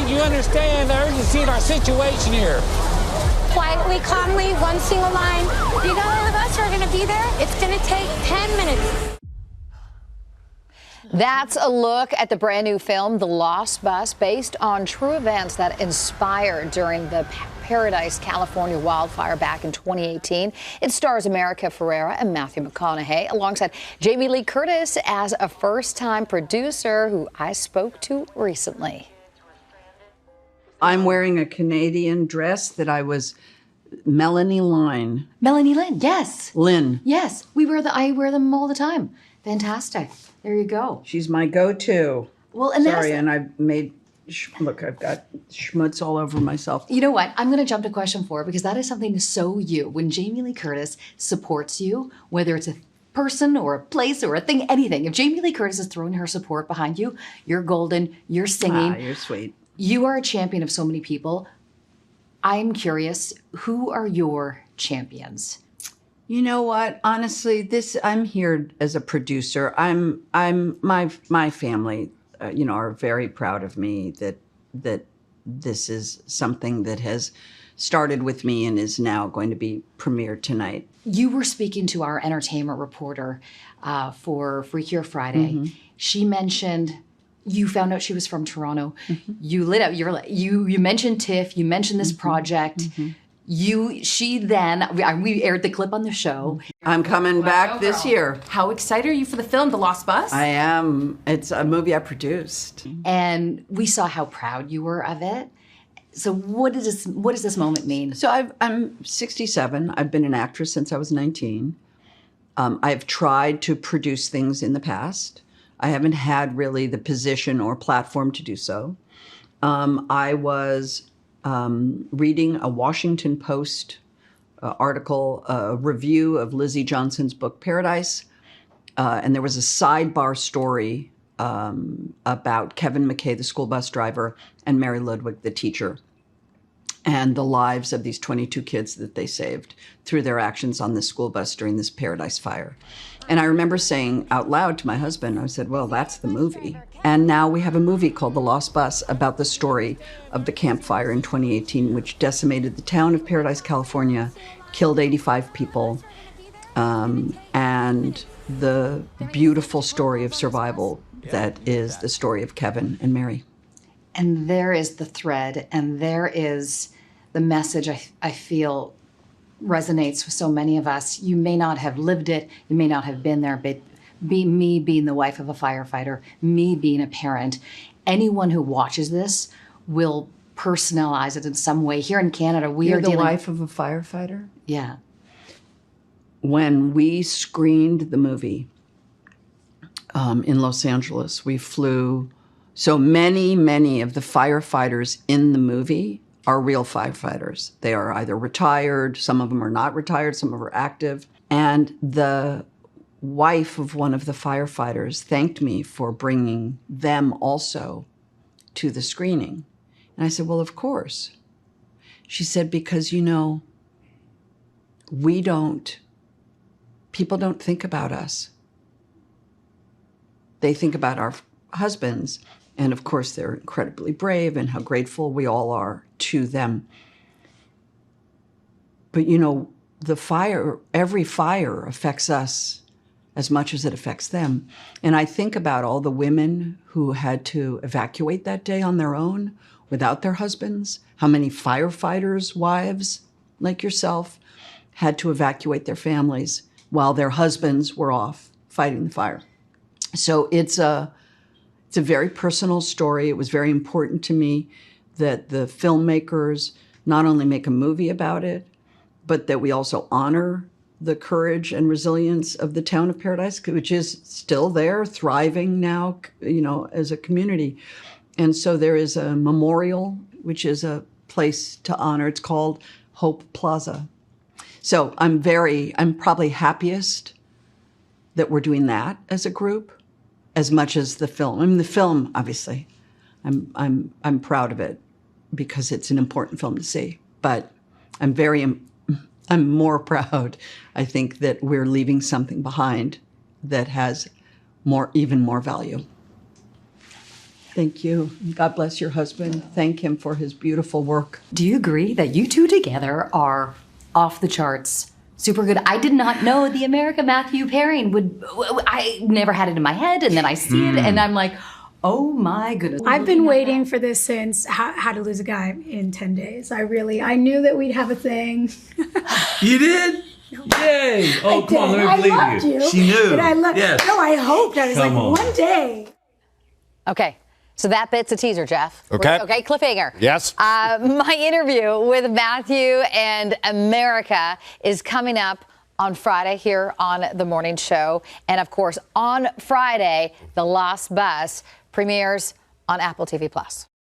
think you understand the urgency of our situation here. Quietly, calmly, one single line. You got all of us who are going to be there. It's going to take 10 minutes. That's a look at the brand new film, The Lost Bus, based on true events that inspired during the Paradise, California wildfire back in 2018. It stars America Ferrera and Matthew McConaughey, alongside Jamie Lee Curtis as a first-time producer who I spoke to recently. I'm wearing a Canadian dress that I was Melanie Lynn. Melanie Lynn, yes. Lynn. Yes, I wear them all the time. Fantastic. There you go. She's my go-to. Well, and sorry, and I've made, look, I've got schmutz all over myself. You know what? I'm going to jump to question 4 because that is something so you. When Jamie Lee Curtis supports you, whether it's a person or a place or a thing, anything, if Jamie Lee Curtis is throwing her support behind you, you're golden, you're singing. Ah, you're sweet. You are a champion of so many people. I'm curious, who are your champions? You know what? Honestly, I'm here as a producer. My family, are very proud of me that this is something that has started with me and is now going to be premiered tonight. You were speaking to our entertainment reporter for Freakier Friday. Mm-hmm. She mentioned you found out she was from Toronto. Mm-hmm. You lit up. You mentioned TIFF. You mentioned this project. Mm-hmm. We aired the clip on the show. I'm coming back this year. How excited are you for the film, The Lost Bus? I am. It's a movie I produced. And we saw how proud you were of it. So what does this moment mean? So I'm 67. I've been an actress since I was 19. I've tried to produce things in the past. I haven't had really the position or platform to do so. I was reading a Washington Post article, a review of Lizzie Johnson's book, Paradise. And there was a sidebar story about Kevin McKay, the school bus driver, and Mary Ludwig, the teacher, and the lives of these 22 kids that they saved through their actions on the school bus during this Paradise fire. And I remember saying out loud to my husband, I said, well, that's the movie. And now we have a movie called The Lost Bus about the story of the Camp Fire in 2018, which decimated the town of Paradise, California, killed 85 people, and the beautiful story of survival that is the story of Kevin and Mary. And there is the thread, and there is the message I feel resonates with so many of us. You may not have lived it, you may not have been there, but me being the wife of a firefighter, me being a parent, anyone who watches this will personalize it in some way. Here in Canada, You're the wife of a firefighter? Yeah. When we screened the movie in Los Angeles, we flew. So many of the firefighters in the movie are real firefighters. They are either retired, some of them are not retired, some of them are active. And the wife of one of the firefighters thanked me for bringing them also to the screening. And I said, well, of course. She said, because, people don't think about us. They think about our husbands. And of course, they're incredibly brave and how grateful we all are to them. But every fire affects us as much as it affects them. And I think about all the women who had to evacuate that day on their own without their husbands, how many firefighters' wives, like yourself, had to evacuate their families while their husbands were off fighting the fire. So it's a very personal story. It was very important to me that the filmmakers not only make a movie about it, but that we also honor the courage and resilience of the town of Paradise, which is still there, thriving now, as a community. And so there is a memorial, which is a place to honor. It's called Hope Plaza. So I'm probably happiest that we're doing that as a group, as much as the film. I mean, the film, obviously, I'm proud of it because it's an important film to see. But I'm more proud, I think, that we're leaving something behind that has even more value. Thank you. God bless your husband. Thank him for his beautiful work. Do you agree that you two together are off the charts? Super good. I did not know the America Matthew pairing would. I never had it in my head, and then I see it, and I'm like, oh my goodness. I've been waiting for this since How to Lose a Guy in 10 Days. I knew that we'd have a thing. You did? Yay! Oh, come on, let me believe you. She knew. But yes. No, I hoped. I was Come on. one day. Okay. So that bit's a teaser, Jeff. Okay. Okay, cliffhanger. Yes. My interview with Matthew and America is coming up on Friday here on The Morning Show. And, of course, on Friday, The Lost Bus premieres on Apple TV+.